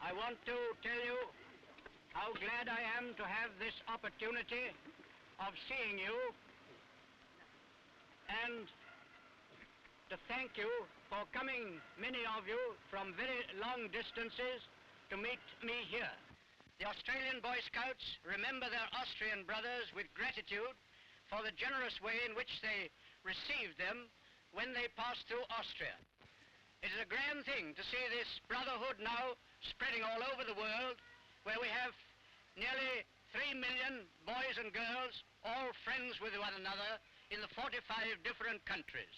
I want to tell you how glad I am to have this opportunity of seeing you and to thank you for coming, many of you, from very long distances to meet me here. The Australian Boy Scouts remember their Austrian brothers with gratitude for the generous way in which they received them when they passed through Austria. It is a grand thing to see this brotherhood now spreading all over the world, where we have nearly 3 million boys and girls, all friends with one another in the 45 different countries.